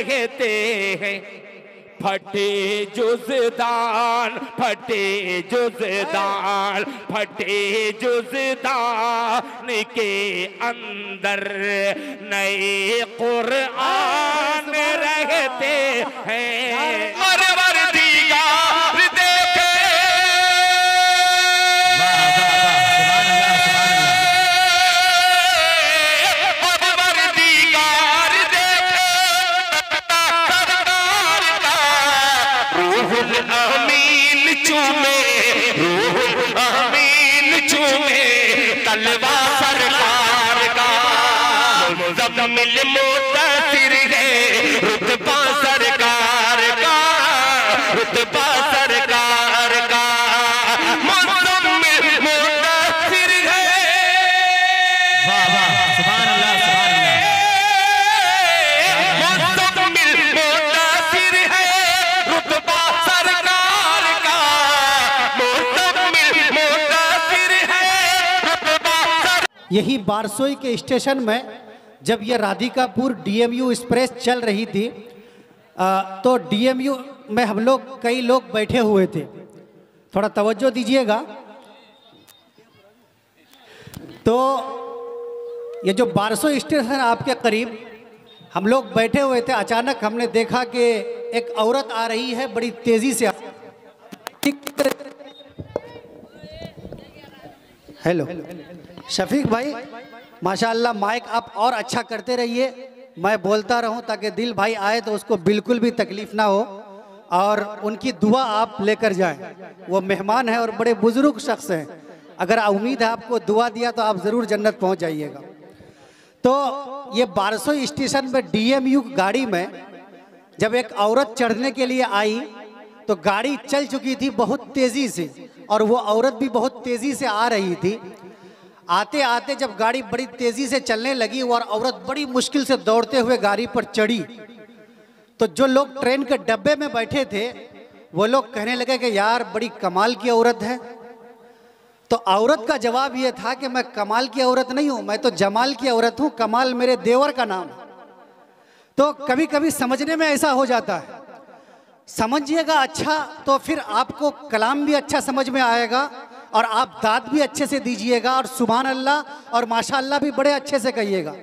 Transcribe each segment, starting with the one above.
रहते हैं। फटे जुज़दान, फटे जुज़दान, फटे जुज़दान के अंदर नए कुरान रहते हैं। तलवा सरकार का मुज़म्मिल मुदस्सिर है, रुतबा सरकार का, रुतबा सरकार का मुज़म्मिल मुदस्सिर है। वाह वाह, सुभान अल्लाह, सुभान अल्लाह। मुज़म्मिल मुदस्सिर है, रुतबा सरकार का, मुज़म्मिल मुदस्सिर है, रुतबा। यही बारसोई के स्टेशन में जब ये राधिकापुर डीएमयू एक्सप्रेस चल रही थी तो डीएमयू में हम लोग कई लोग बैठे हुए थे। थोड़ा तवज्जो दीजिएगा। तो ये जो बारसोई स्टेशन आपके करीब हम लोग बैठे हुए थे, अचानक हमने देखा कि एक औरत आ रही है बड़ी तेज़ी से। हेलो शफीक भाई, माशाअल्लाह माइक आप और अच्छा करते रहिए, मैं बोलता रहूं ताकि दिल भाई आए तो उसको बिल्कुल भी तकलीफ़ ना हो और उनकी दुआ आप लेकर जाएं। वो मेहमान हैं और बड़े बुजुर्ग शख्स हैं, अगर उम्मीद है आपको दुआ दिया तो आप ज़रूर जन्नत पहुंच जाइएगा। तो ये बारसोई स्टेशन में डीएमयू गाड़ी में जब एक औरत चढ़ने के लिए आई तो गाड़ी चल चुकी थी बहुत तेज़ी से और वो औरत भी बहुत तेज़ी से आ रही थी। आते आते जब गाड़ी बड़ी तेज़ी से चलने लगी और औरत बड़ी मुश्किल से दौड़ते हुए गाड़ी पर चढ़ी तो जो लोग ट्रेन के डब्बे में बैठे थे वो लोग कहने लगे कि यार बड़ी कमाल की औरत है। तो औरत का जवाब ये था कि मैं कमाल की औरत नहीं हूँ, मैं तो जमाल की औरत हूँ, कमाल मेरे देवर का नाम है। तो कभी कभी समझने में ऐसा हो जाता है, समझिएगा अच्छा तो फिर आपको कलाम भी अच्छा समझ में आएगा और आप दाद भी अच्छे से दीजिएगा और सुभान अल्लाह और माशाअल्लाह भी बड़े अच्छे से कहिएगा।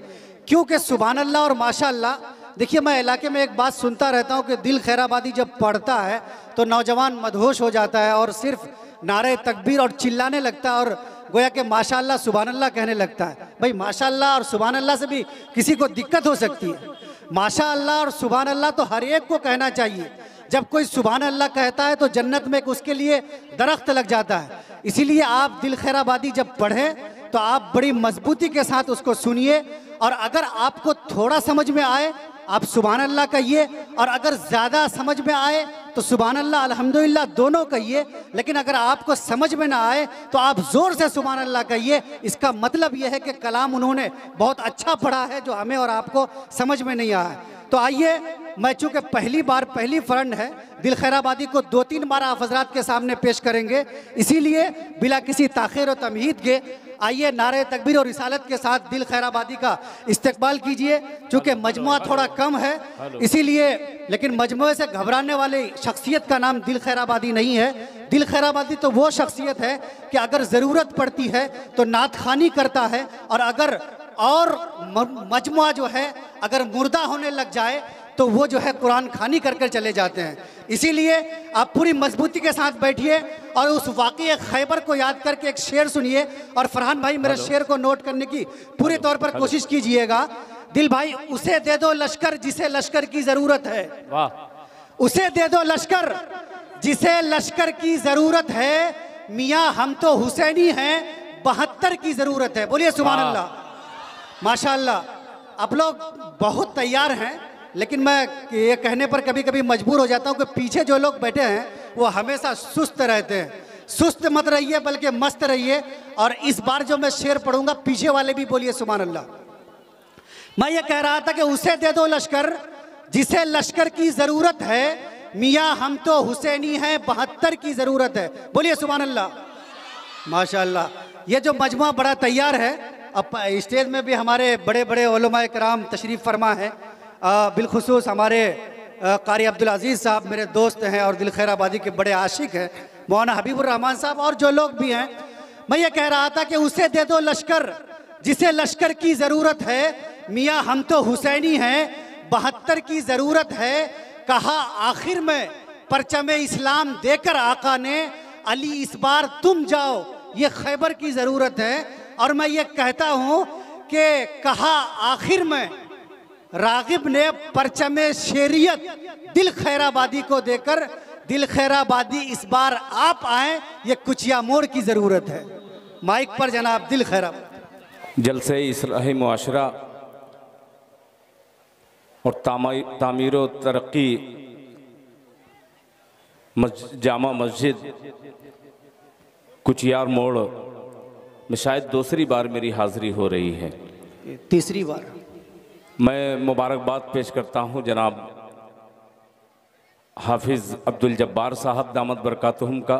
क्योंकि सुभान अल्लाह और माशाअल्लाह, देखिए मैं इलाके में एक बात सुनता रहता हूँ कि दिल खैराबादी जब पढ़ता है तो नौजवान मदहोश हो जाता है और सिर्फ नारे तकबीर और चिल्लाने लगता है और गोया कि माशाअल्लाह सुभान अल्लाह कहने लगता है। भाई माशाअल्लाह और सुभान अल्लाह से भी किसी को दिक्कत हो सकती है। माशाअल्लाह और सुभान अल्लाह तो हर एक को कहना चाहिए। जब कोई सुभान अल्लाह कहता है तो जन्नत में उसके लिए दरख्त लग जाता है। इसीलिए आप दिल खैराबादी जब पढ़ें तो आप बड़ी मजबूती के साथ उसको सुनिए और अगर आपको थोड़ा समझ में आए आप सुभान अल्लाह कहिए और अगर ज़्यादा समझ में आए तो सुभान अल्लाह अल्हम्दुलिल्लाह दोनों कहिए। लेकिन अगर आपको समझ में ना आए तो आप ज़ोर से सुभान अल्लाह कहिए। इसका मतलब यह है कि कलाम उन्होंने बहुत अच्छा पढ़ा है जो हमें और आपको समझ में नहीं आया। तो आइए, मैं चूँकि पहली बार पहली फ्रंट है दिल खैराबादी को 2-3 बार आप हजरात के सामने पेश करेंगे, इसीलिए बिला किसी ताख़ीर और तमहीद के आइए नारे तकबीर और रिसालत के साथ दिल खैराबादी का इस्तकबाल कीजिए। चूँकि मजमुआ थोड़ा कम है इसीलिए, लेकिन मजमुए से घबराने वाले शख्सियत का नाम दिल खैराबादी नहीं है। दिल खैराबादी तो वो शख्सियत है कि अगर ज़रूरत पड़ती है तो नात खानी करता है और मजमुआ जो है अगर मुर्दा होने लग जाए तो वो जो है कुरान खानी कर कर चले जाते हैं। इसीलिए आप पूरी मजबूती के साथ बैठिए और उस वाक़ये खैबर को याद करके एक शेर सुनिए और फरहान भाई मेरे शेर को नोट करने की पूरे तौर पर कोशिश कीजिएगा। दिल भाई, उसे दे दो लश्कर जिसे लश्कर की ज़रूरत है। वाह। उसे दे दो लश्कर जिसे लश्कर की ज़रूरत है, मियाँ हम तो हुसैनी हैं 72 की ज़रूरत है। बोलिए सुभान अल्लाह। माशाअल्लाह आप लोग बहुत तैयार हैं, लेकिन मैं ये कहने पर कभी कभी मजबूर हो जाता हूँ कि पीछे जो लोग बैठे हैं वो हमेशा सुस्त रहते हैं। सुस्त मत रहिए बल्कि मस्त रहिए। और इस बार जो मैं शेर पढ़ूंगा पीछे वाले भी बोलिए सुभान अल्लाह। मैं ये कह रहा था कि उसे दे दो लश्कर जिसे लश्कर की ज़रूरत है, मियाँ हम तो हुसैनी हैं 72 की ज़रूरत है। बोलिए सुभान अल्लाह। माशाअल्लाह, ये जो मजमुआ बड़ा तैयार है। अब स्टेज में भी हमारे बड़े बड़े उलमाए कराम तशरीफ़ फरमा है। बिलखुसूस हमारे कारी अब्दुल अजीज़ साहब मेरे दोस्त हैं और दिल खैर आबादी के बड़े आशिक हैं, मौलाना हबीबुर रहमान साहब और जो लोग भी हैं। मैं ये कह रहा था कि उसे दे दो लश्कर जिसे लश्कर की ज़रूरत है, मियाँ हम तो हुसैनी हैं 72 की ज़रूरत है। कहा आखिर में परचम इस्लाम देकर आका ने, अली इस बार तुम जाओ ये खैबर की ज़रूरत है। और मैं ये कहता हूँ कि कहा आखिर में रागिब ने परचम शेरियत दिल खैराबादी को देकर, दिल खैराबादी इस बार आप आए, ये कुचिया मोड़ की ज़रूरत है। माइक पर जनाब दिल खैराबादी। जलसे इस्लाही मुआशरा और तामीर व तरक्की जामा मस्जिद कुचियार मोड़ में शायद दूसरी बार मेरी हाज़िरी हो रही है, तीसरी बार। मैं मुबारकबाद पेश करता हूँ जनाब हाफिज़ अब्दुल जब्बार साहब दामद बरकातुहुम का।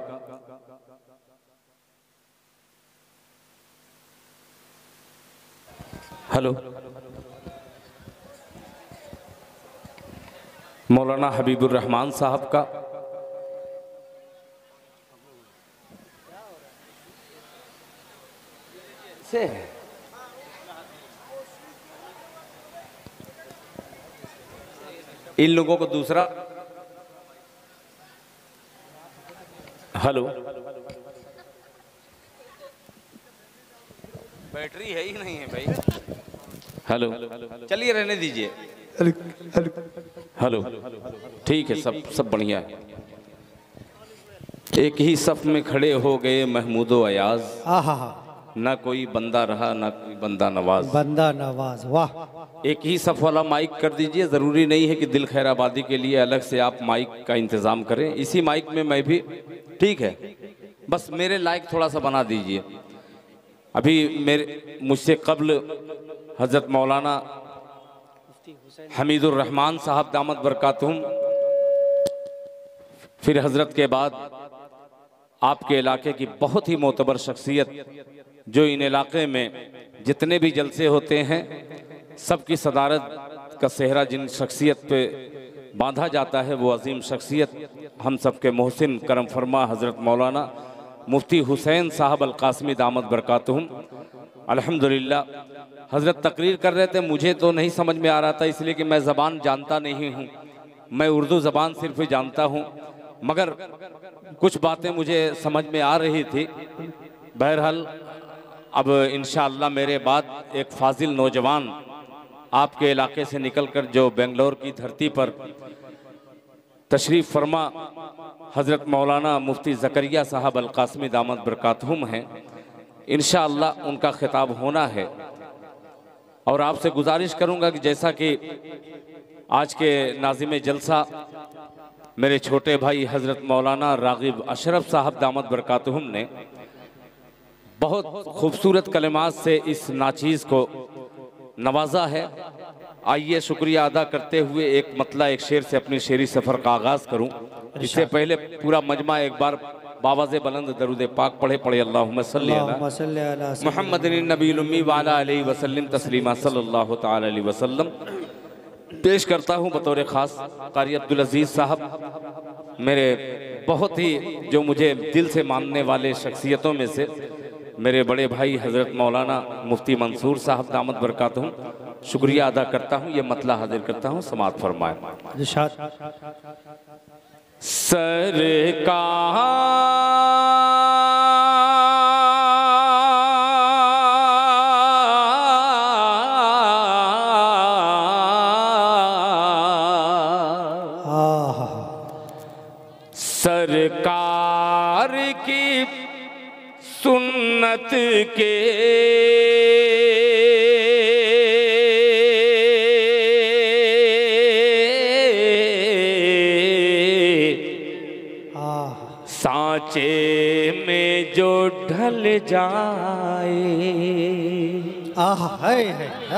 हेलो, मौलाना हबीबुर रहमान साहब का, से इन लोगों को दूसरा। हेलो, बैटरी है ही नहीं है भाई। हेलो, चलिए रहने दीजिए। हेलो, ठीक है, सब बढ़िया है। एक ही सफ में खड़े हो गए महमूदो अयाज, ना कोई बंदा रहा ना कोई बंदा नवाज। बंदा नवाज, वाह। एक ही सफ वाला माइक कर दीजिए, ज़रूरी नहीं है कि दिल खैराबादी के लिए अलग से आप माइक का इंतज़ाम करें, इसी माइक में मैं भी, ठीक है, बस मेरे लायक थोड़ा सा बना दीजिए। अभी मेरे मुझसे कब्ल हज़रत मौलाना हमीदुर रहमान साहब दामद बरकातुहुम, फिर हज़रत के बाद आपके इलाके की बहुत ही मोतबर शख्सियत जो इन इलाके में जितने भी जलसे होते हैं सबकी सदारत का सेहरा जिन शख्सियत पे बांधा जाता है, वो अजीम शख्सियत हम सब के मोहसिन करम फरमा हज़रत मौलाना मुफ्ती हुसैन साहब अल-कासमी दामद बरकातुहुम। अल्हम्दुलिल्लाह हज़रत तकरीर कर रहे थे, मुझे तो नहीं समझ में आ रहा था, इसलिए कि मैं ज़बान जानता नहीं हूँ, मैं उर्दू ज़बान सिर्फ जानता हूँ, मगर कुछ बातें मुझे समझ में आ रही थी। बहरहाल अब इंशाअल्लाह मेरे बाद एक फाजिल नौजवान आपके इलाके से निकलकर जो बेंगलोर की धरती पर तशरीफ़ फरमा हज़रत मौलाना मुफ्ती ज़करिया साहब अल-कासमी दामद बरकातुहुम हैं, इंशाअल्लाह उनका खिताब होना है। और आपसे गुजारिश करूंगा कि जैसा कि आज के नाज़िम जलसा मेरे छोटे भाई हज़रत मौलाना रागिब अशरफ साहब दामद बरकातुहुम ने बहुत खूबसूरत कलिमात से इस नाचीज़ को नवाजा है, आइए शुक्रिया अदा करते हुए एक मतला एक शेर से अपनी शेरी सफ़र का आगाज़ करूं। इससे पहले पूरा मजमा एक बार बावाज़े बुलंद दरूद पाक पढ़े अल्लाहुम्मा सल्ली अला मुहम्मदिन नबील उम्मी व अला आलिहि वसल्लम तस्लीमा सल्लल्लाहु तआला अलैहि वसल्लम। पेश करता हूँ बतौर ख़ास कारी अब्दुल अजीज़ साहब, मेरे बहुत ही जो मुझे दिल से मानने वाले शख्सियतों में से मेरे बड़े भाई हज़रत मौलाना मुफ्ती मंसूर साहब दामद बरकातुहुम, शुक्रिया अदा करता हूँ, ये मतला हाजिर करता हूँ, समात फरमाए। सरकार सरकार की सुन्नत के सांचे में जो ढल जाए,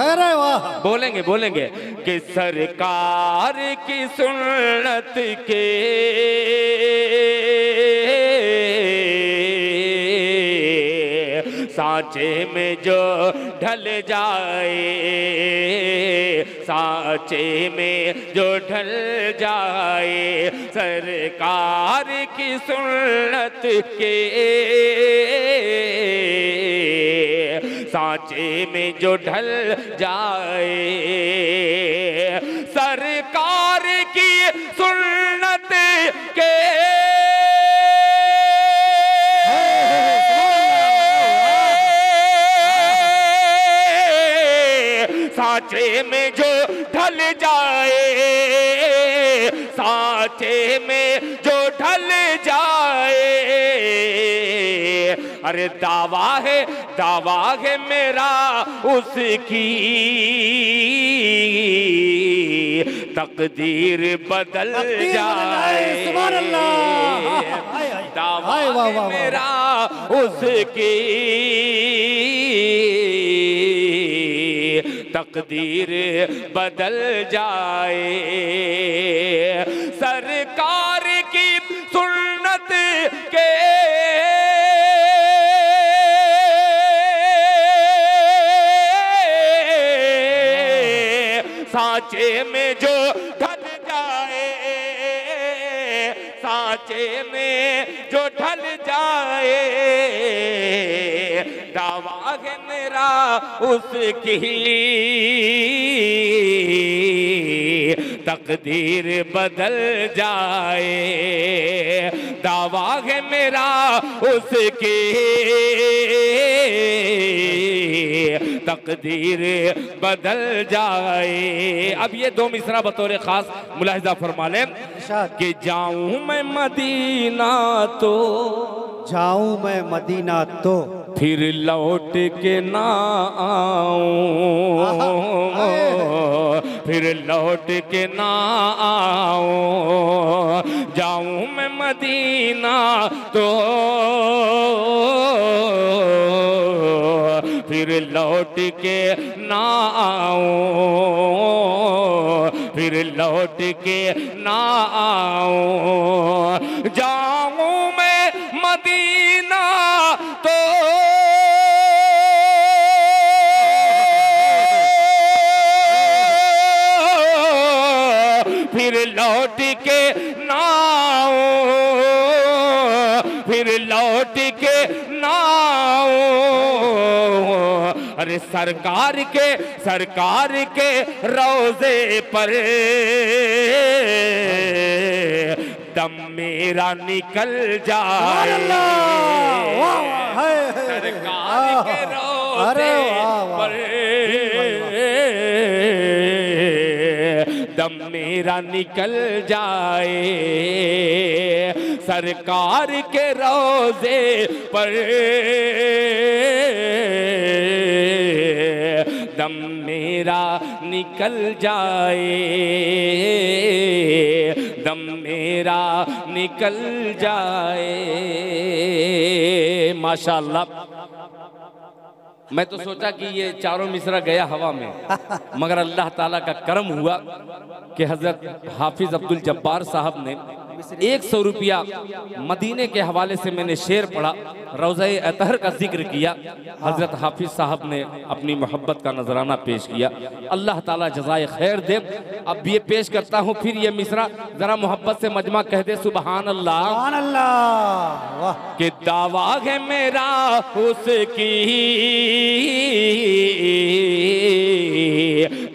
अरे वाह, बोलेंगे बोलेंगे कि सरकार की सुन्नत के सांचे में जो ढल जाए, सांचे में जो ढल जाए, सरकार की सुन्नत के सांचे में जो ढल जाए, सरकार की सुन्नत के सांचे में जो ढल जाए, सांचे में जो ढल जाए, अरे दावा है मेरा उसकी, तकदीर बदल जाए। सुभान अल्लाह। दावा है मेरा उसकी, तकदीर बदल जाए, सरकार की सुन्नत के सांचे में जो ढल जाए, सांचे में जो ढल जाए, दावा है मेरा उसकी, तकदीर बदल जाए, दावा है मेरा उसकी, तकदीर बदल जाए। अब ये दो मिसरा बतौर खास मुलाहिजा फरमा लें कि जाऊं मैं मदीना तो, जाऊं मैं मदीना तो फिर लौट के ना आऊं, फिर लौट के ना आऊं, जाऊं मैं मदीना तो फिर लौट के ना आऊं, फिर लौट के ना आऊं, जाऊं मैं मदीना तो फिर लौट के ना आऊं, फिर लौट के ना आऊं, अरे सरकार के रोज़े पर दम मेरा निकल जाए, सरकार के रोज़े पर दम मेरा निकल जाए, सरकार के रोज़े पर दम मेरा निकल जाए, दम मेरा निकल जाए। माशाअल्लाह, मैं तो सोचा कि ये चारों मिसरा गया हवा में, मगर अल्लाह ताला का करम हुआ कि हजरत हाफिज अब्दुल जब्बार साहब ने 100 रुपया मदीने के हवाले से मैंने शेर पढ़ा, रोज़ा-ए अतहर का जिक्र किया, हजरत हाफिज साहब ने अपनी मोहब्बत का नजराना पेश किया। अल्लाह ताला जज़ाए खैर दे। अब ये पेश करता हूँ फिर ये मिसरा, जरा मोहब्बत से मजमा कह दे सुबहान अल्लाह। सुभान अल्लाह। वाह। कि दावा है मेरा उसकी,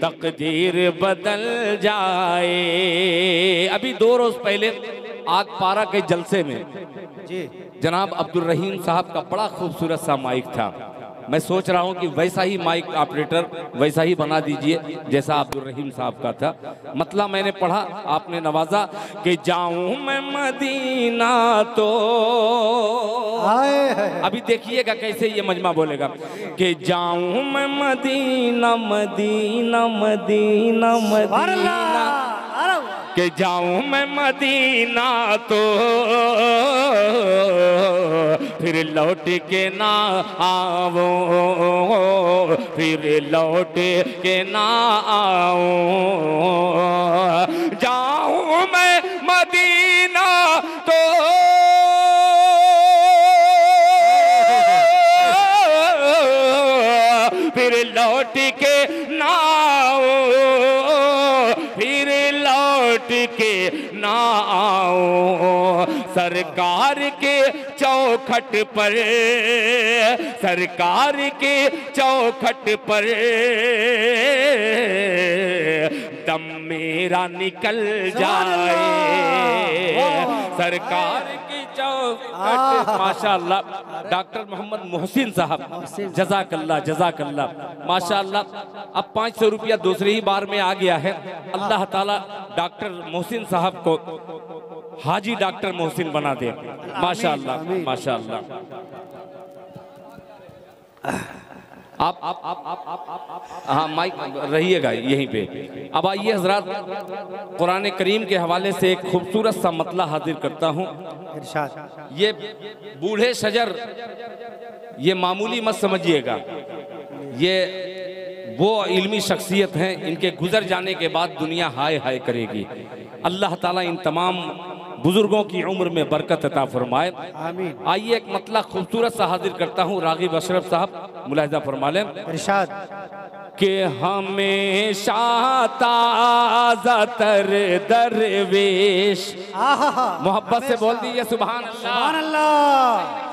तकदीर बदल जाए। अभी 2 रोज पहले आग पारा के जलसे में जी जनाब अब्दुल रहीम साहब का बड़ा खूबसूरत सा माइक था। मैं सोच रहा हूँ कि वैसा ही माइक ऑपरेटर वैसा ही बना दीजिए जैसा अब्दुल रहीम साहब का था। मतलब मैंने पढ़ा, आपने नवाजा कि जाऊं मैं मदीना तो, अभी देखिएगा कैसे ये मजमा बोलेगा कि जाऊं मैं मदीना मदीना मदीना मदीना, कि जाऊं मैं मदीना तो फिर लौट के ना आऊं, फिर लौट के ना आऊं, जाऊं मैं मदीना तो फिर लौट के ना आओ, फिर लौट के ना आओ। सरकार के चौखट पर, सरकार के चौखट पर दम मेरा निकल जाए, सरकार की चौखट। माशाअल्लाह डॉक्टर मोहम्मद मोहसिन साहब, जज़ाकल्लाह जज़ाकल्लाह माशाअल्लाह। अब 500 रुपया दूसरी ही बार में आ गया है। अल्लाह ताला डॉक्टर मोहसिन साहब को हाजी डॉक्टर मोहसिन बना दे। माशाअल्लाह माशाअल्लाह। आप हाँ माइक रहिएगा यहीं पे। अब आइए हजरात, कुरान करीम के हवाले से एक खूबसूरत सा मतला हाजिर करता हूँ। ये बूढ़े शजर, ये मामूली मत समझिएगा, ये वो इल्मी शख्सियत हैं, इनके गुजर जाने के बाद दुनिया हाय हाय करेगी। अल्लाह ताला इन तमाम बुजुर्गों की उम्र में बरकत अता फरमाए। आइए एक मतला खूबसूरत सा हाजिर करता हूँ। रागिब अशरफ साहब मुलाहिजा फरमा लें। इरशाद के हमेशा ताज़ा तर दरवेश, मोहब्बत से बोल दीजिए सुभान अल्लाह।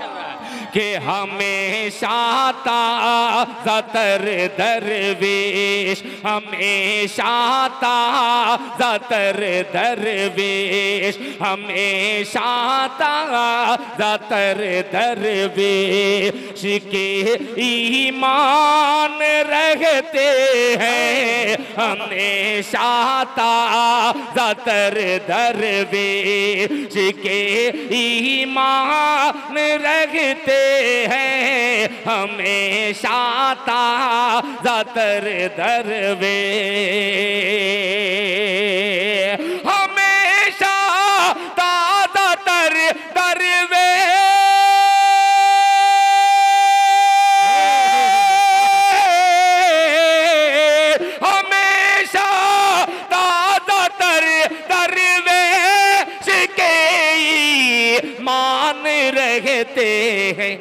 के हमेशा ताज़ा तर दरवेश, हमेशा ताज़ा तर दरवेश, हमेशा ताज़ा तर दरवेश के ईमान रहते हैं, हमेशा ताज़ा तर दरवेश के ईमान रहते हैं, हमेशा ताज़ा तर दरवेश, हमेशा ताज़ा तर दरवेश, हमेशा ताज़ा तर दरवेश के मान रहते हैं।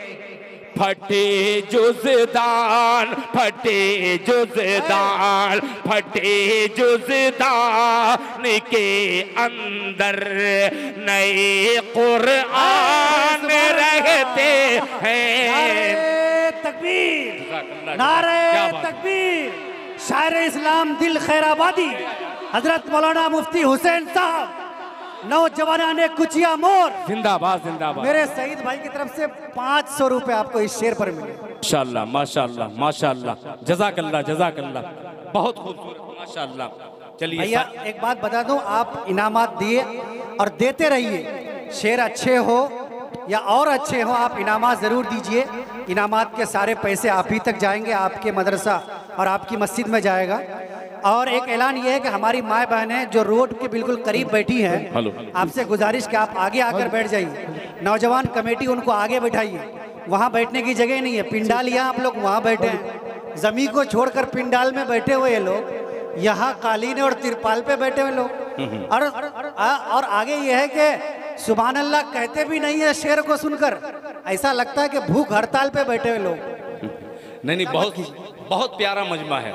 फटे जुज़दान, फटे जुज़दान, फटे जुज़दान के अंदर नए कुरान रहते हैं। तकबीर, नारे तकबीर। शायर इस्लाम दिल खैराबादी हजरत मौलाना मुफ्ती हुसैन साहब, नौजवाना ने कुचिया मोर, जिंदाबाद जिंदाबाद। मेरे सईद भाई की तरफ से 500 रुपए आपको इस शेर पर मिले। माशाअल्लाह माशाअल्लाह माशाअल्लाह, जज़ाकल्लाह जज़ाकल्लाह, बहुत खूबसूरत माशाअल्लाह। चलिए भैया एक बात बता दूं, आप इनामात दिए और देते रहिए। शेर अच्छे हो या और अच्छे हो, आप इनामात ज़रूर दीजिए। इनामात के सारे पैसे आप ही तक जाएंगे, आपके मदरसा और आपकी मस्जिद में जाएगा। और एक ऐलान ये है कि हमारी माए बहनें जो रोड के बिल्कुल करीब बैठी हैं, आपसे गुजारिश कि आप आगे आकर बैठ जाइए। नौजवान कमेटी उनको आगे बैठाइए, वहाँ बैठने की जगह नहीं है। पिंडाल यहाँ आप लोग वहाँ बैठे हैं, जमीन को छोड़कर पिंडाल में बैठे हुए ये लोग, यहाँ कालीन और तिरपाल पे बैठे हुए लोग। और आगे ये है कि सुभान अल्लाह कहते भी नहीं है शेर को सुनकर, ऐसा लगता है कि भूख हड़ताल पे बैठे हुए लोग। नहीं, बहुत प्यारा मजमा है।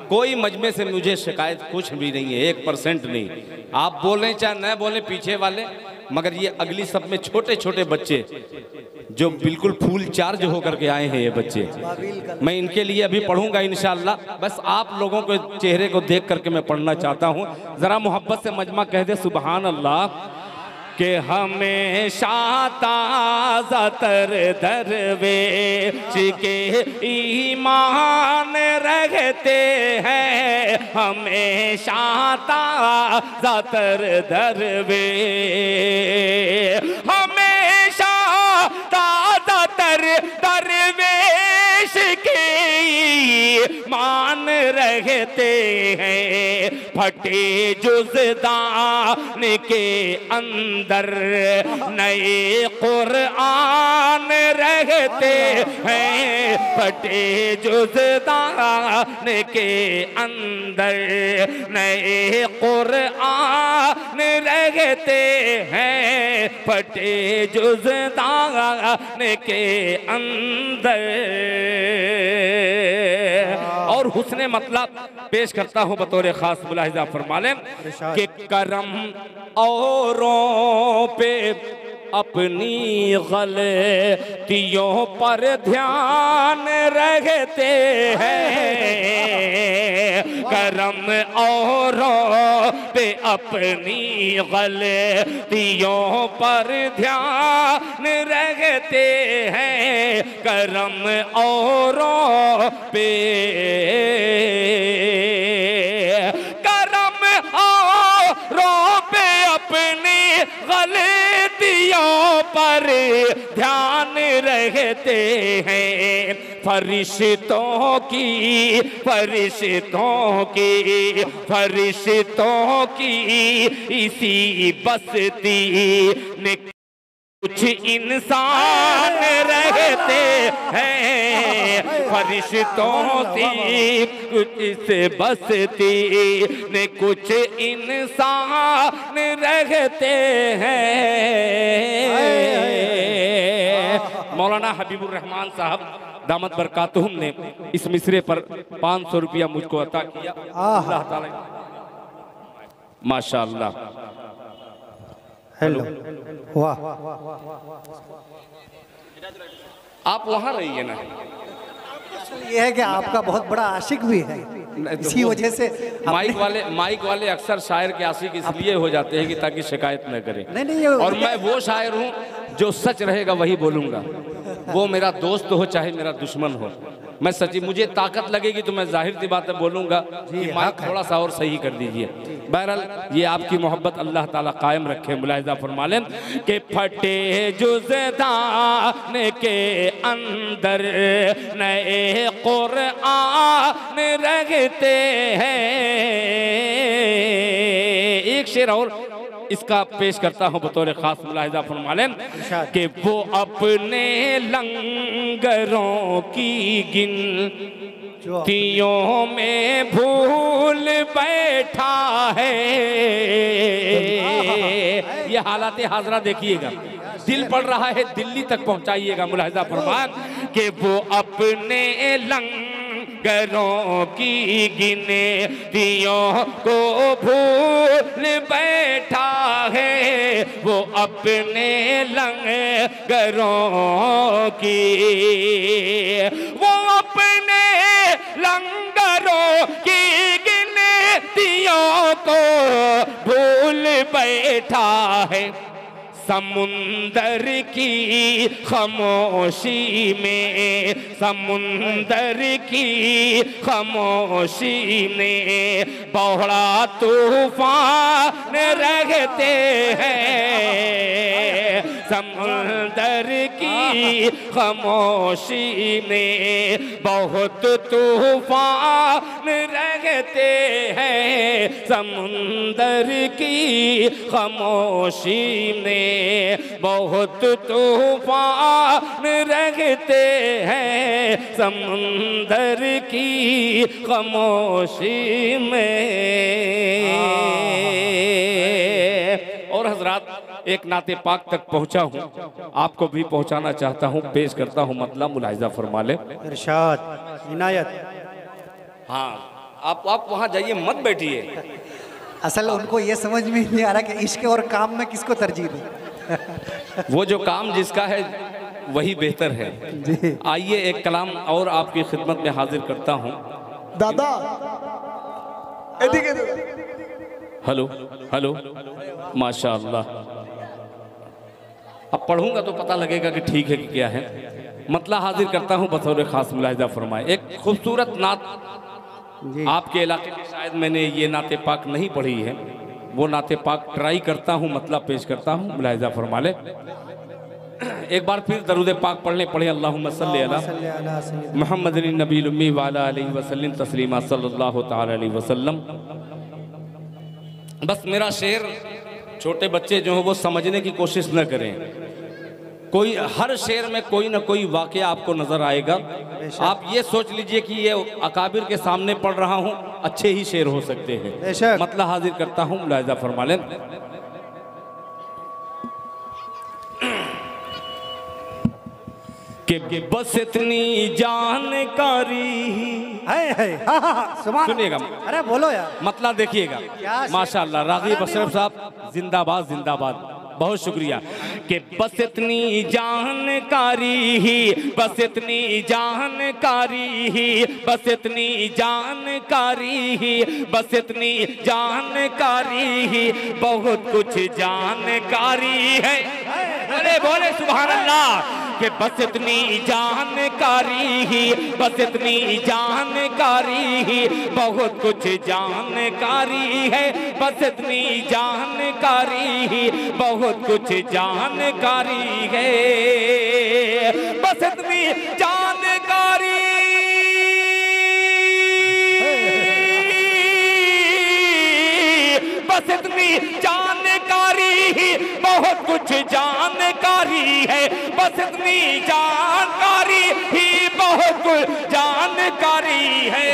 कोई मजमे से मुझे शिकायत कुछ भी नहीं है, 1% नहीं। आप बोलें चाहे न बोलें पीछे वाले, मगर ये अगली सब में छोटे छोटे बच्चे जो बिल्कुल फुल चार्ज होकर के आए हैं, ये बच्चे, मैं इनके लिए अभी पढ़ूंगा इंशाअल्लाह। बस आप लोगों के चेहरे को देख करके मैं पढ़ना चाहता हूँ। ज़रा मोहब्बत से मजमा कह दे सुभान अल्लाह। के हमेशा ताज़ा तर दरवेश के ईमान रहते हैं, हमेशा ताज़ा तर दरवेश, हमेशा ताज़ा तर दरवेश के मान रहते हैं। फटे जुज़दान के अंदर नए कुरान रहते हैं, फटे जुज़दान के अंदर नए कुरान रहते हैं, फटे जुज़दान के अंदर। और हुस्ने मतलब पेश करता हूँ बतौर खास मुलाहिजा फरमा लें कि करम औरों पे अपनी गलतियों पर ध्यान रखते हैं, करम औरों पे अपनी गलतियों पर ध्यान रखते हैं, करम औरों पे करम औरों पे अपनी गलतियों पर ध्यान रखते हैं, फरिश्तों की इसी बस्ती ने कुछ इंसान रहते हैं, फरिश्तों की कुछ इस बस्ती ने कुछ इंसान रहते हैं। मौलाना हबीबुर रहमान साहब दामत बरकातुहुम ने इस मिसरे पर 500 रुपया मुझको अता किया। अल्लाह ताला माशाअल्लाह। हेलो, वाह, आप वहाँ रहिए ना। ये है कि आपका बहुत बड़ा आशिक भी है, इसी वजह से माइक वाले अक्सर शायर के आशिक इसलिए हो जाते हैं कि ताकि शिकायत न करें। नहीं, और मैं वो शायर हूँ जो सच रहेगा वही बोलूँगा, वो मेरा दोस्त हो चाहे मेरा दुश्मन हो। मैं सच्ची, मुझे ताकत लगेगी तो मैं जाहिर सी बात है बोलूँगा कि माइक थोड़ा सा और सही कर दीजिए। बहरहाल ये आपकी मोहब्बत अल्लाह ताला कायम रखे। मुलाहिजा फरमा लें कि फटे जुज़दान के अंदर नए कुरान रखते हैं। एक शेर और इसका पेश करता हूँ बतौर खास। मुलाहिजा फरमा लें कि वो अपने लंगरों की गिनतियों में भूल बैठा है। ये हालात हाजरा देखिएगा, दिल पड़ रहा है, दिल्ली तक पहुंचाइएगा। मुलाहिजा फरमा कि वो अपने लंगरों की गिनतियों को भूल बैठा है, वो अपने लंगरों की, वो अपने लंगरों की गिनतियों को भूल बैठा है। समुंदर की खामोशी में, समुंदर की खामोशी में बड़ा तूफान रहते हैं। समुंदर की खामोशी में बहुत तूफान रहते हैं। समुंदर की खामोशी में बहुत तूफान रहते हैं। समुंदर की खामोशी में। और हजरात एक नाते पाक तक पहुंचा हूं, आपको भी पहुंचाना चाहता हूं, पेश करता हूं मतलब। मुलाहिजा फरमा ले। इरशाद, इनायत। हाँ, आप वहां जाइए, मत बैठिए। असल उनको ये समझ में नहीं आ रहा कि इश्क और काम में किसको तरजीह दूं। वो जो काम जिसका है वही बेहतर है। आइए एक कलाम और आपकी खिदमत में हाजिर करता हूँ। दादा हेलो हेलो, माशाअल्लाह। अब पढ़ूंगा तो पता लगेगा कि ठीक है कि क्या है। मतलब हाजिर करता हूँ बतौर खास। मुलाहिजा फरमाए। एक खूबसूरत नात आपके इलाके में शायद मैंने ये नाते पाक नहीं पढ़ी है, वो नाते पाक ट्राई करता हूँ, मतलब पेश करता हूँ। मुलाहिजा फरमा ले। एक बार फिर दरूद पाक पढ़ने पढ़े। अल्लाहुम्मा सल्ली अला मुहम्मदिन नबील उम्मी व अला आलिहि वसल्लम तस्लीमा सल्लल्लाहु तआला अलैहि वसल्लम। बस मेरा शेर छोटे बच्चे जो हो वो समझने की कोशिश न करें। कोई हर शेर में कोई ना कोई वाक़या आपको नजर आएगा। आप ये सोच लीजिए कि ये अकाबिर के सामने पढ़ रहा हूँ, अच्छे ही शेर हो सकते हैं। मतलब हाजिर करता हूँ। मुलाहिजा फरमा लें। कि बस इतनी जानकारी है सुभान। सुनिएगा, अरे बोलो यार। मतलब देखिएगा, माशाअल्लाह राग़िब अशरफ साहब जिंदाबाद जिंदाबाद, बहुत शुक्रिया। कि बस इतनी जानकारी ही, बस इतनी जानकारी ही, बस इतनी जानकारी ही, बस इतनी जानकारी ही, बहुत कुछ जानकारी है। अरे बोले सुभान अल्लाह। कि बस इतनी जानकारी ही, बस इतनी जानकारी ही, बहुत कुछ जानकारी है। बस इतनी जानकारी ही, बहुत कुछ जानकारी है। बस इतनी जानकारी, बस इतनी जानकारी ही, बहुत कुछ जानकारी है। बस इतनी जानकारी ही, बहुत कुछ जानकारी है।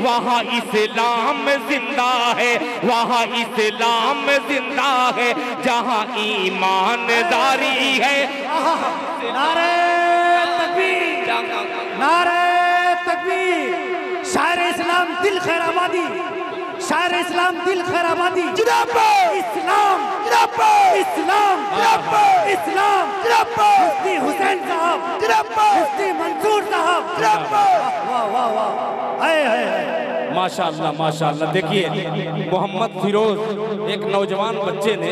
वहाँ इस्लाम जिंदा है, वहाँ इस्लाम जिंदा है, जहाँ ईमानदारी है। नारे तकबीर, नारे तकबीर। शायर इस्लाम दिल खैराबादी, शायर इस्लाम दिल खैराबादी जिंदाबाद। इस्लाम जिंदाबाद, इस्लाम जिंदाबाद, इस्लाम जिंदाबाद। मुफ्ती हुसैन साहब जिंदाबाद, मुफ्ती मंसूर साहब जिंदाबाद। वाह वाह वाह, है माशाअल्लाह माशाअल्लाह। देखिए मोहम्मद फिरोज एक नौजवान बच्चे ने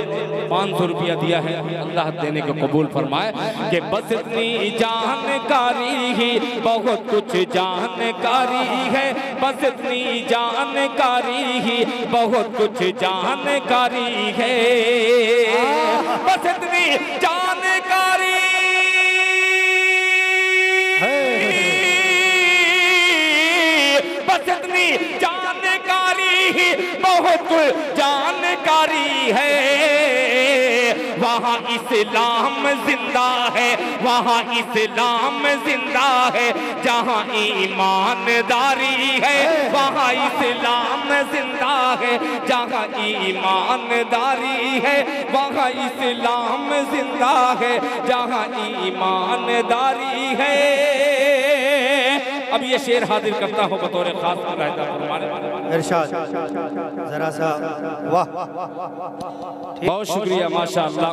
500 रुपया दिया है, अल्लाह देने को कबूल फरमाए। कि बस इतनी जानकारी ही, बहुत कुछ जानकारी है। बस इतनी जानकारी ही, बहुत कुछ जानकारी है। बस इतनी जानकारी, बस इतनी जानकारी ही, बहुत कुछ जानकारी है। वहाँ इस्लाम जिंदा है, वहाँ इस्लाम जिंदा है, जहाँ ईमानदारी है। वहाँ इस्लाम जिंदा है, जहाँ ईमानदारी है। वहाँ इस्लाम जिंदा है, जहाँ ईमानदारी है। अब ये शेर हाजिर करता हूँ बतौर खास मुलाहिजा फरमाने। इरशाद जरा सा, वाह बहुत शुक्रिया माशाअल्लाह।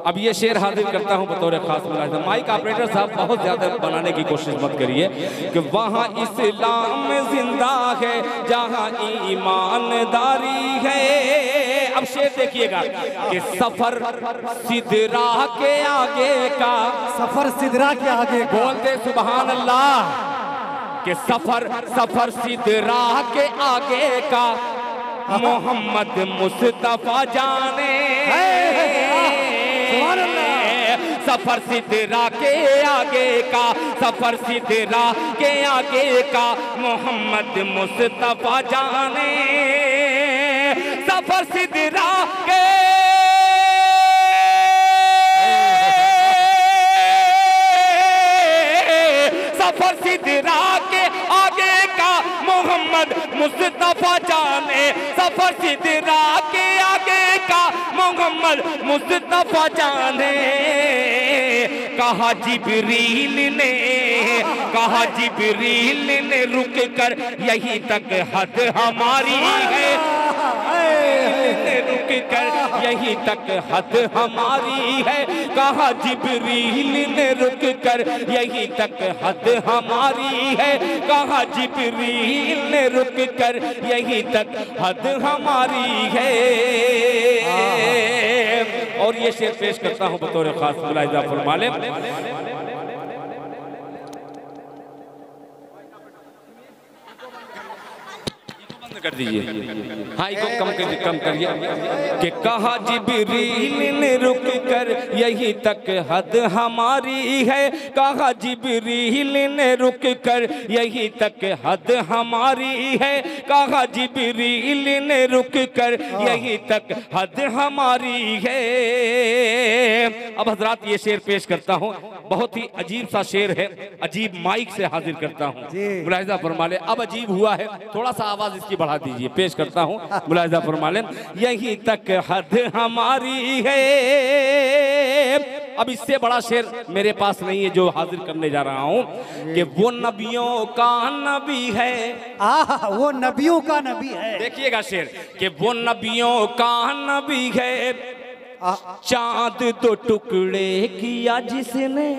अब ये शेर हाजिर करता हूँ बतौर खास मुलाहिजा। माइक ऑपरेटर साहब बहुत ज्यादा बनाने की कोशिश मत करिए। कि वहाँ इस्लाम जिंदा है, जहाँ ईमानदारी है। अब शेर देखिएगा कि सफर सिदरा के आगे का, सफर सिदरा के आगे का, बोलते सुभान अल्लाह। कि सफर सफर सिदरा के आगे का, मोहम्मद मुस्तफा जाने। सफर सिदरा के आगे का, सफर सिदरा के आगे का, मोहम्मद मुस्तफा जाने। सफर सिदरा के, सफर सिदरा के आगे का, मोहम्मद मुस्तफा जाने। सफर सिदरा के आगे का, मोहम्मद मुस्तफा जाने। कहा जिब्रील ने, कहा जिब्रील ने रुक कर, यहीं तक हद हमारी है। रुक कर यहीं तक हद हमारी है। कहा जिब्रील ने रुक कर, यहीं तक हद हमारी है। कहा जिब्रील ने रुक कर, यहीं तक हद हमारी है। और ये शेर पेश करता हूँ बतौर खास मुलाहिजा फरमाने। कर दीजिए, हाँ इको कम करिए। कि कहा जिब्रील ने रुक कर, यहीं तक हद हमारी है। कहा जिब्रील ने रुक कर, यहीं तक हद हमारी है। कहा जिब्रील ने रुक कर, यहीं तक हद हमारी है। अब हजरात ये शेर पेश करता हूँ, बहुत ही अजीब सा शेर है, अजीब माइक से हाजिर करता हूँ, मुलाहिजा फरमा ले। अब अजीब हुआ है, थोड़ा सा आवाज इसकी बढ़ा दीजिए, पेश करता हूँ, मुलाहिजा फरमा ले। यहीं तक हद हमारी है, अब इससे बड़ा शेर मेरे पास नहीं है जो हाजिर करने जा रहा हूं कि वो नबियों का नबी है। वो नबियों का नबी है। देखिएगा शेर कि वो नबियों का नबी है, चांद दो टुकड़े किया जिसने।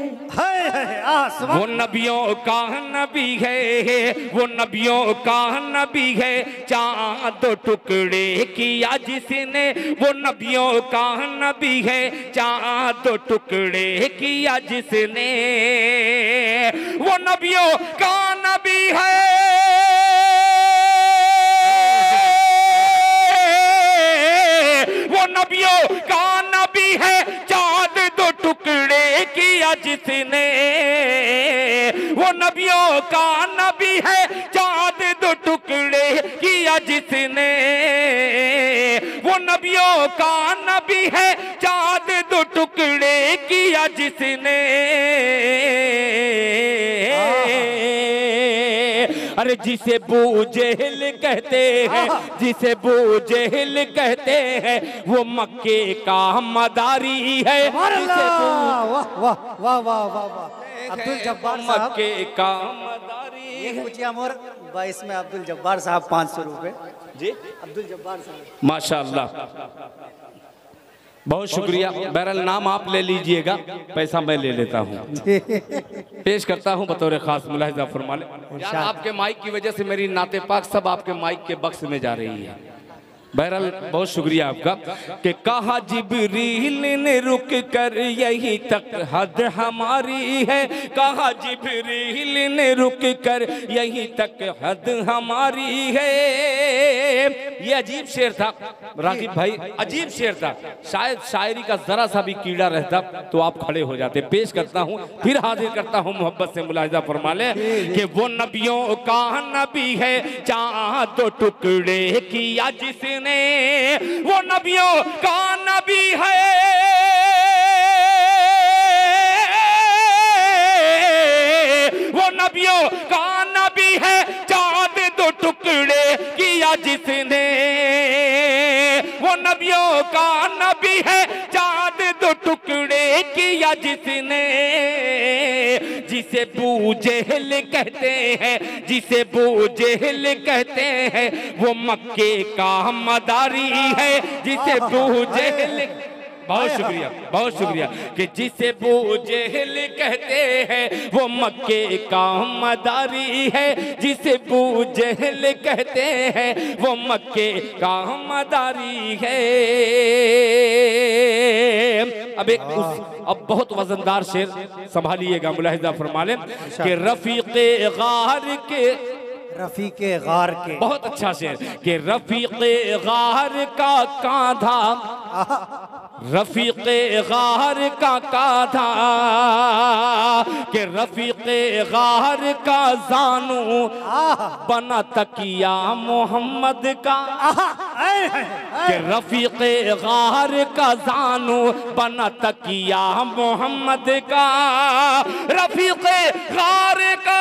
वो नबियों का नबी है, वो नबियों का नबी है, चांद दो टुकड़े किया जिसने। वो नबियों का नबी है, चांद दो टुकड़े किया जिसने। वो नबियों का नबी है, वो नबियों का नबी है, चांद दो टुकड़े किया जिसने। वो नबियों का नबी है, चांद दो टुकड़े किया जिसने। वो नबियों का नबी है, चांद दो टुकड़े किया जिसने। अरे जिसे अबू जहल कहते हैं, जिसे अबू जहल कहते हैं, वो मक्के का मदारी है। वाह वाह वाह वाह वाह वाह। अब्दुल जब्बार साहब, मक्के का मदारी है। पूछिए मोर 22 में अब्दुल जब्बार साहब 500 रुपए जी। अब्दुल जब्बार साहब माशाअल्लाह, बहुत शुक्रिया। बहरहाल नाम आप ले लीजिएगा, पैसा मैं ले लेता हूँ। पेश करता हूँ बतौर खास मुलाहिजा फरमा लें। यार आपके माइक की वजह से मेरी नाते पाक सब आपके माइक के बक्स में जा रही है। बहरहाल बहुत शुक्रिया आपका कि कहा जिब्रील ने रुक कर यही तक हद हमारी है। कहा जिब्रील ने रुक कर यही तक हद हमारी है। ये अजीब शेर था रागिब भाई, अजीब शेर था। शायद शायरी का जरा सा भी कीड़ा रहता तो आप खड़े हो जाते। पेश करता हूँ, फिर हाजिर करता हूँ, मोहब्बत से मुलाहिजा फरमा ले कि वो नबियों का नबी है, चांद दो टुकड़े किया जिसने। वो नबियों का नबी है, वो नबियों का नबी है, चांद दो टुकड़े किया जिसने। वो नबियों का नबी है, चांद दो टुकड़े किया जिसने। जिसे अबू जहल कहते हैं, जिसे अबू जहल कहते हैं, वो मक्के का मदारी है। जिसे अबू जहल, बहुत शुक्रिया, बहुत शुक्रिया कि जिसे अबू जहल कहते हैं, वो मक्के का मदारी है। जिसे अबू जहल कहते हैं, वो मक्के का मदारी है। अब बहुत वजनदार शेर संभालिएगा, मुलाहिजा फरमा लें कि रफीक़े गार के, रफीक़े गार के, बहुत अच्छा शेर कि रफीक़े गार का कांधा, रफीक़े गार का कांधा, कि रफीक़े गार का जानू बना तकिया मोहम्मद का। कि रफीक़े गार का जानू बना तकिया मोहम्मद का। रफीक़े गार का,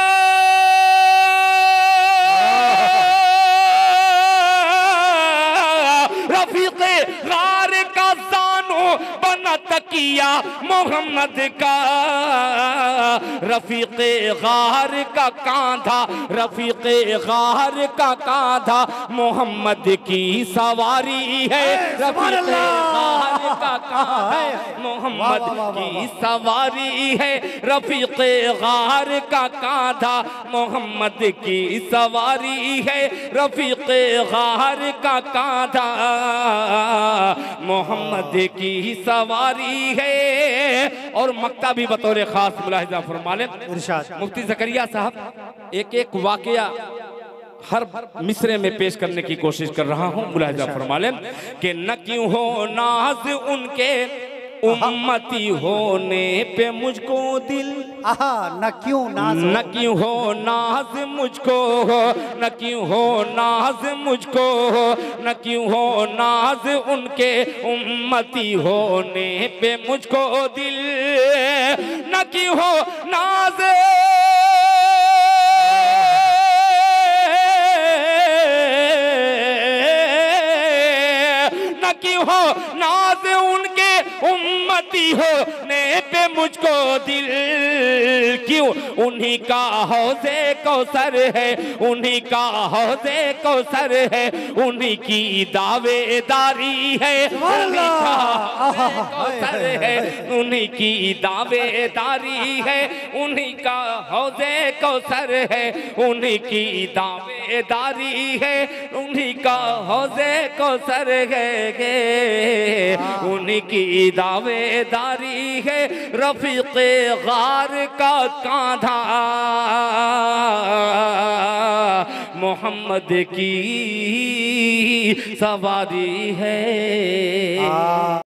रफीक़े गार का जानू बना तकिया मोहम्मद का। रफीक़े गार का कांधा, रफीक़े गार का कांधा मोहम्मद की सवारी है। रफीक़े गार का कांधा मोहम्मद की सवारी है। रफीक़े गार का कांधा मोहम्मद की सवारी है। रफीक़े गार का कांधा मोहम्मद की सवारी है। और मक्ता भी बतौर खास मुलाहिजा फरमा लें। मुफ्ती ज़करिया साहब एक एक वाकया हर मिसरे में पेश करने की कोशिश कर रहा हूँ, मुलाहिजा फरमा लें कि न क्यों हो नाज उनके उम्मती होने पे मुझको दिल। न क्यों नाज, न क्यों हो नाज मुझको, न क्यों हो नाज मुझको, न क्यों हो नाज उनके उम्मती होने पे मुझको दिल। न क्यों हो नाज, न क्यों हो नाज उनके उम्मती होने पे मुझको दिल क्यों, उन्हीं का हौज़े कौसर है, उन्हीं का हौज़े कौसर है, उन्हीं की दावेदारी है, उन्हीं का हौज़े कौसर है, उन्हीं की दावेदारी है, उन्हीं का हौज़े कौसर है, उन्हीं की दावेदारी है, उन्हीं का हौज़े कौसर है, उन्हीं की दावेदारी है। रफ़ीक़े गार का कांधा मोहम्मद की सवारी है।